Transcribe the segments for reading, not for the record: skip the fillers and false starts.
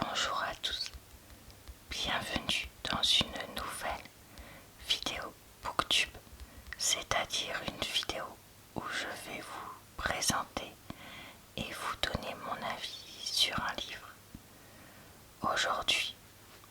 Bonjour à tous, bienvenue dans une nouvelle vidéo Booktube, c'est-à-dire une vidéo où je vais vous présenter et vous donner mon avis sur un livre. Aujourd'hui,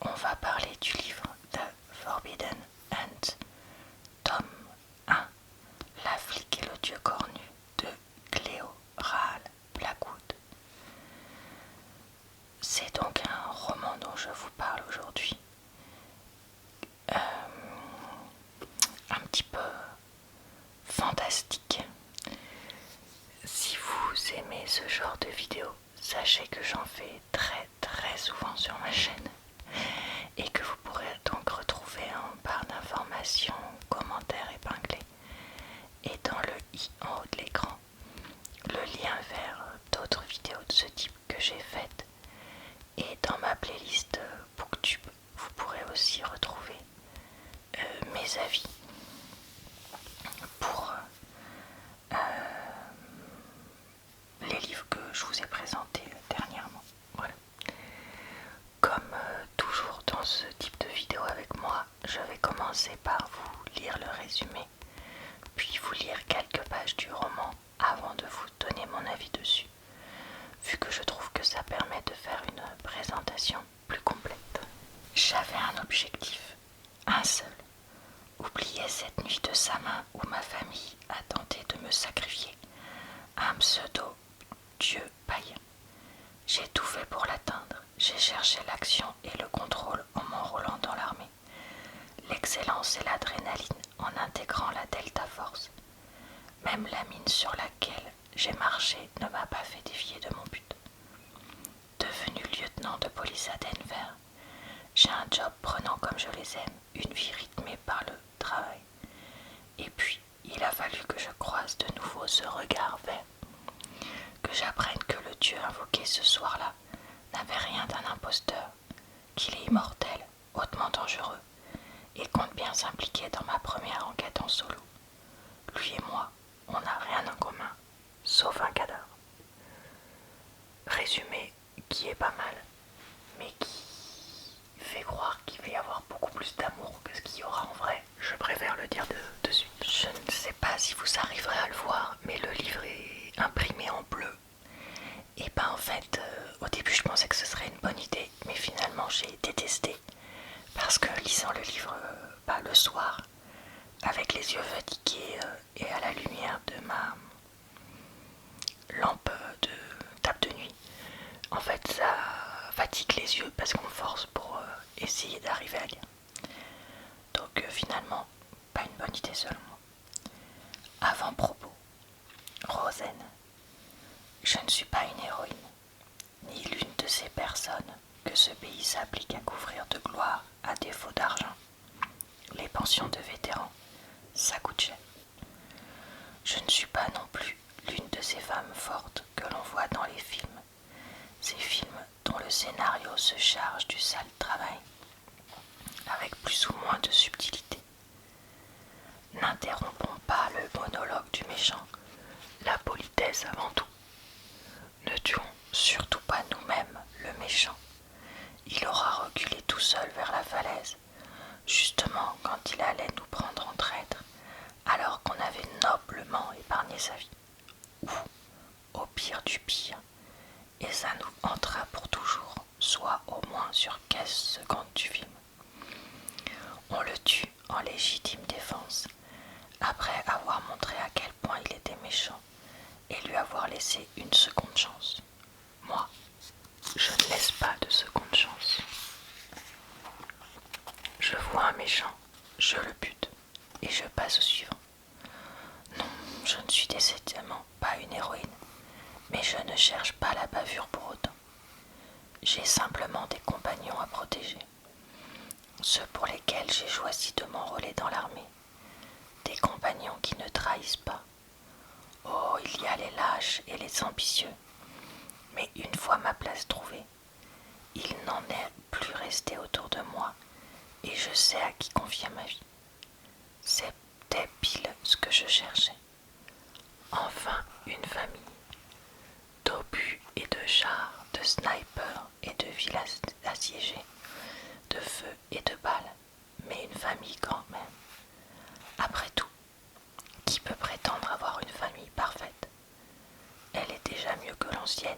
on va parler du livre The Forbidden Hunt, tome 1, La flic et le dieu cornu de Cleo Rahal Blackwood. C'est donc un roman dont je vous parle aujourd'hui, un petit peu fantastique. Si vous aimez ce genre de vidéo, sachez que j'en fais très souvent sur ma chaîne et que vous pourrez donc retrouver en barre d'informations, commentaires épinglés et dans le i en haut de l'écran le lien vers d'autres vidéos de ce type que j'ai faites. Et dans ma playlist Booktube, vous pourrez aussi retrouver mes avis pour les livres que je vous ai présentés dernièrement. Voilà. Comme toujours dans ce type de vidéo avec moi, je vais commencer par vous lire le résumé, puis vous lire quelques pages du roman avant de vous donner mon avis dessus, vu que je trouve que ça permet de faire une présentation plus complète. J'avais un objectif, un seul, oublier cette nuit de sa main où ma famille a tenté de me sacrifier à un pseudo-dieu païen. J'ai tout fait pour l'atteindre, j'ai cherché l'action et le contrôle en m'enrôlant dans l'armée, l'excellence et l'adrénaline en intégrant la Delta Force. Même la mine sur laquelle j'ai marché ne m'a pas fait dévier de mon but. Devenu lieutenant de police à Denver, j'ai un job prenant comme je les aime, une vie rythmée par le travail. Et puis, il a fallu que je croise de nouveau ce regard vert, que j'apprenne que le dieu invoqué ce soir-là n'avait rien d'un imposteur, qu'il est immortel, hautement dangereux, et compte bien s'impliquer dans ma première enquête en solo. Lui et moi, on n'a rien en commun, sauf un cadavre. Résumé qui est pas mal, mais qui fait croire qu'il va y avoir beaucoup plus d'amour que ce qu'il y aura en vrai. Je préfère le dire de suite. Je ne sais pas si vous arriverez à le voir, mais le livre est imprimé en bleu. Et ben en fait, au début je pensais que ce serait une bonne idée, mais finalement j'ai détesté. Parce que lisant le livre le soir, avec les yeux fatigués et à la lumière de ma lampe de table de nuit, en fait ça fatigue les yeux parce qu'on force pour essayer d'arriver à lire. Donc finalement, pas une bonne idée selon moi. Avant-propos. Rosen. Je ne suis pas une héroïne, ni l'une de ces personnes que ce pays s'applique à couvrir de gloire à défaut d'argent. Les pensions de vétérans, ça coûte cher. Je ne suis pas non plus l'une de ces femmes fortes que l'on voit dans les films, ces films dont le scénario se charge du sale travail, avec plus ou moins de subtilité. N'interrompons pas le monologue du méchant, la politesse avant tout. Ne tuons surtout pas nous-mêmes le méchant. Il aura reculé tout seul vers la falaise, justement quand il allait nous prendre en traître, alors qu'on avait noblement épargné sa vie. Ou, au pire du pire, et ça nous hantera pour toujours, soit au moins sur 15 secondes du film. On le tue en légitime défense, après avoir montré à quel point il était méchant et lui avoir laissé une seconde chance. Moi, je ne laisse pas de seconde chance. Je vois un méchant, je le bute et je passe au suivant. Non, je ne suis décidément pas une héroïne, mais je ne cherche pas la bavure pour autant. J'ai simplement des compagnons à protéger, ceux pour lesquels j'ai choisi de m'enrôler dans l'armée, des compagnons qui ne trahissent pas. Oh, il y a les lâches et les ambitieux, mais une fois ma place trouvée, il n'en est plus resté autour de moi et je sais à qui confier ma vie. C'était pile ce que je cherchais. Enfin, une famille, d'obus et de chars, de snipers et de ville assiégée de feu et de balles, mais une famille quand même. Après tout, qui peut prétendre avoir une famille parfaite? Elle est déjà mieux que l'ancienne.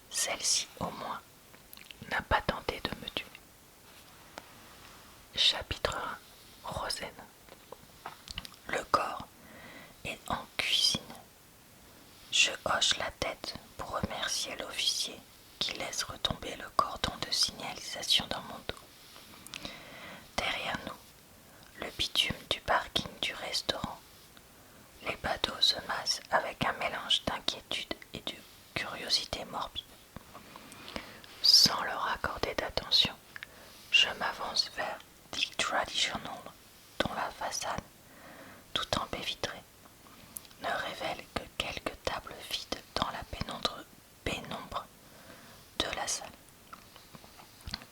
Celle-ci, au moins, n'a pas tenté de me tuer. Chapitre 1. Rosen. Le corps est en cuisine. Je hoche la tête pour remercier l'officier qui laisse retomber le cordon de signalisation dans mon dos. Derrière nous, le bitume du parking du restaurant. Les badauds se massent avec un mélange d'inquiétude et de curiosité morbide. Sans leur accorder d'attention, je m'avance vers The Traditional, dont la façade, tout en baie vitrée, ne révèle que quelques tables vides dans la pénombre de la salle.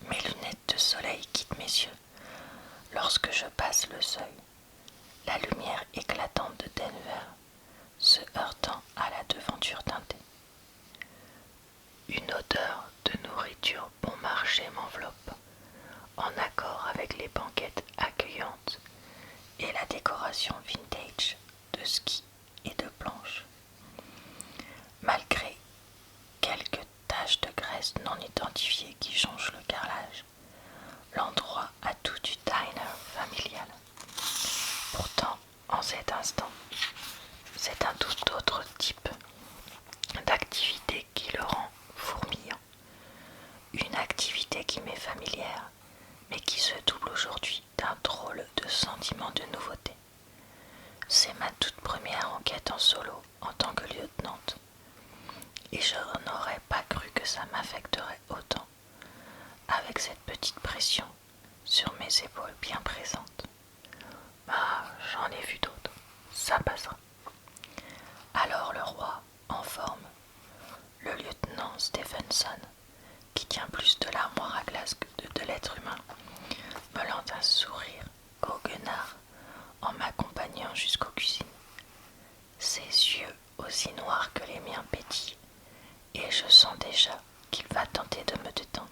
Mes lunettes de soleil quittent mes yeux lorsque je passe le seuil, la lumière éclatante de Denver se heurtant à la devanture teintée. Une odeur de nourriture bon marché m'enveloppe, en accord avec les banquettes accueillantes et la décoration vintage de ski et de planches. Malgré quelques taches de graisse non identifiées qui changent le carrelage, l'endroit a tout du diner familial. Pourtant, en cet instant, c'est un tout autre type d'activité qui le rend fourmillant. Une activité qui m'est familière, mais qui se double aujourd'hui d'un drôle de sentiment de nouveauté. C'est ma toute première enquête en solo en tant que lieutenante, et je n'aurais pas cru que ça m'affecterait autant, avec cette petite pression sur mes épaules bien présentes. Ah, j'en ai vu d'autres, ça passera. Alors le roi, en forme, le lieutenant Stephenson, qui tient plus de l'armoire à glace que de l'être humain, me lance un sourire goguenard en m'accompagnant jusqu'aux cuisines. Ses yeux aussi noirs que les miens pétillent, et je sens déjà qu'il va tenter de me détendre.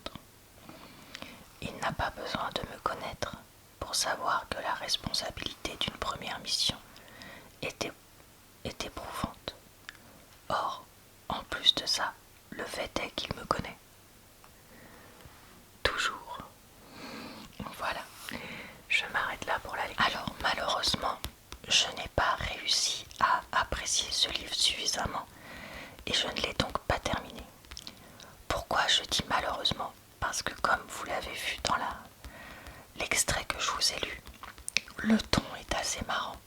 Il n'a pas besoin de me connaître pour savoir que la responsabilité d'une première mission est éprouvante. Or, en plus de ça, le fait est qu'il me connaît. Toujours. Voilà, je m'arrête là pour la lecture. Alors, malheureusement, je n'ai pas réussi à apprécier ce livre suffisamment et je ne l'ai donc pas terminé. Pourquoi je dis malheureusement? Parce que comme vous l'avez vu dans l'extrait que je vous ai lu, le ton est assez marrant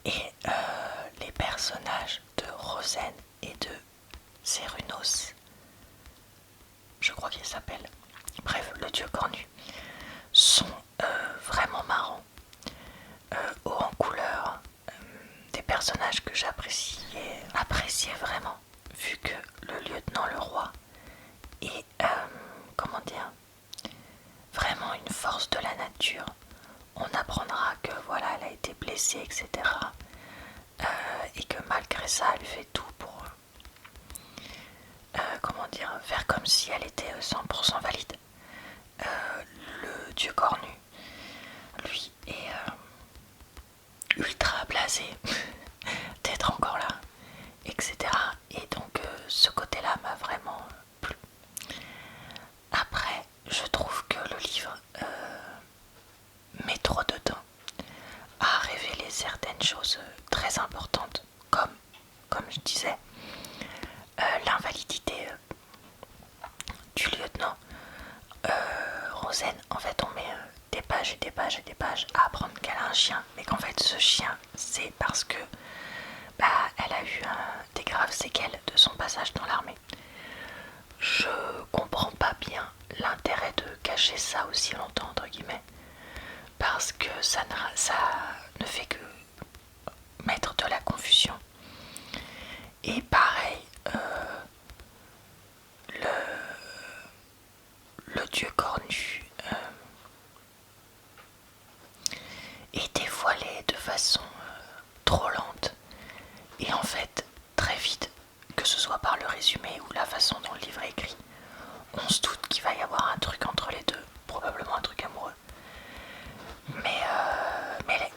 et les personnages de Rosen et de Cernunnos, je crois qu'il s'appelle, bref, le dieu cornu, sont vraiment marrants, hauts en couleur, des personnages que j'appréciais vraiment, vu que le lieutenant le roi est, comment dire, vraiment une force de la nature. On apprendra que voilà, elle a été blessée, etc. Et que malgré ça, elle fait tout pour, comment dire, faire comme si elle était 100% valide. Le dieu cornu, lui, est ultra blasé d'être encore là, etc. Et donc ce côté-là m'a vraiment plu. Après, je trouve que le livre met trop de temps à révéler certaines choses très importantes, comme je disais, l'invalidité du lieutenant. Rosen, en fait, on met des pages et des pages et des pages à apprendre qu'elle a un chien, mais qu'en fait, ce chien, c'est parce que elle a eu des graves séquelles de son passage dans l'armée. Je comprends pas bien l'intérêt de cacher ça aussi longtemps, entre guillemets, parce que ça ne fait que mettre de la confusion. Et pareil, le dieu cornu est dévoilé de façon trop lente et en fait très vite, que ce soit par le résumé ou la façon dont le livre est écrit, on se doute qu'il va y avoir un truc entre les deux, probablement un truc amoureux. Mais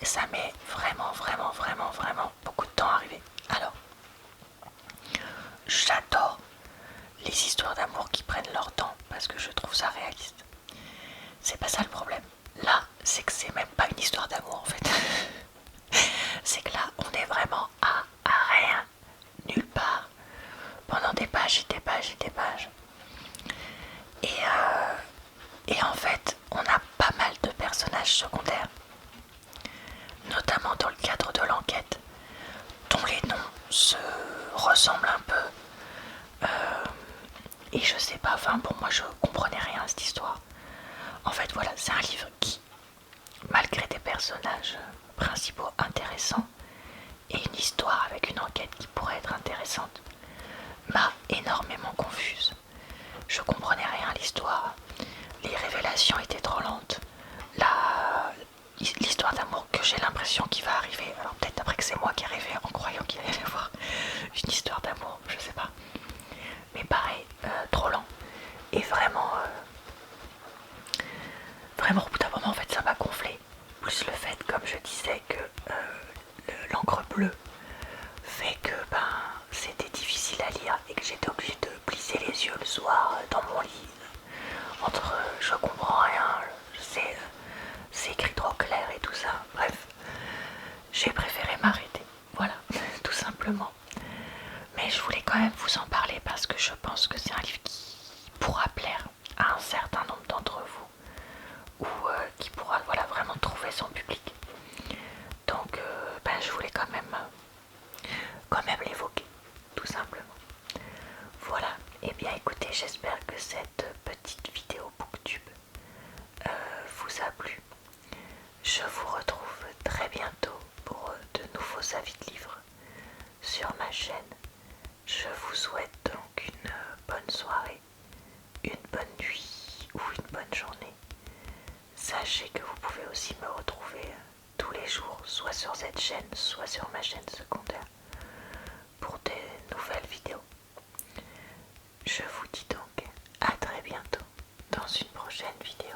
ça met vraiment beaucoup de temps à arriver. Alors, j'adore les histoires d'amour qui prennent leur temps parce que je trouve ça réaliste. C'est pas ça le problème. Là, c'est que c'est même pas une histoire d'amour en fait. C'est que là, on est vraiment à rien, nulle part, pendant des pages et des pages et des pages. Et en fait, on a pas mal de personnages secondaires, notamment dans le cadre de l'enquête, dont les noms se ressemblent un peu. Et je sais pas, enfin bon, moi je comprenais rien à cette histoire. En fait, voilà, c'est un livre qui, malgré des personnages principaux intéressants et une histoire avec une enquête qui pourrait être intéressante, m'a énormément confuse. Je comprenais rien à l'histoire. Les révélations étaient trop lentes. L'histoire d'amour que j'ai l'impression qu'il va arriver, alors peut-être après que c'est moi qui ai rêvé en croyant qu'il allait y avoir une histoire d'amour, je sais pas. Mais pareil, trop lent. Et vraiment au bout d'un moment en fait ça m'a gonflé. Plus le fait, comme je disais, que l'encre bleue fait que c'était difficile à lire et que j'étais obligée de plisser les yeux le soir dans mon lit. Entre je comprends rien, c'est écrit trop clair et tout ça. Bref, j'ai préféré m'arrêter. Voilà, tout simplement. Mais je voulais quand même vous en parler parce que je pense que c'est un livre qui pourra plaire à un certain nombre d'entre vous ou qui pourra vraiment trouver son public. Donc je voulais quand même l'évoquer, tout simplement. Voilà, et bien écoutez, j'espère que cette petite vidéo booktube vous a plu. Je vous retrouve très bientôt pour de nouveaux avis de livres sur ma chaîne. Je vous souhaite donc une bonne soirée, une bonne nuit ou une bonne journée. Sachez que vous pouvez aussi me retrouver tous les jours, soit sur cette chaîne, soit sur ma chaîne secondaire, pour des nouvelles vidéos. Je vous dis donc à très bientôt dans une prochaine vidéo.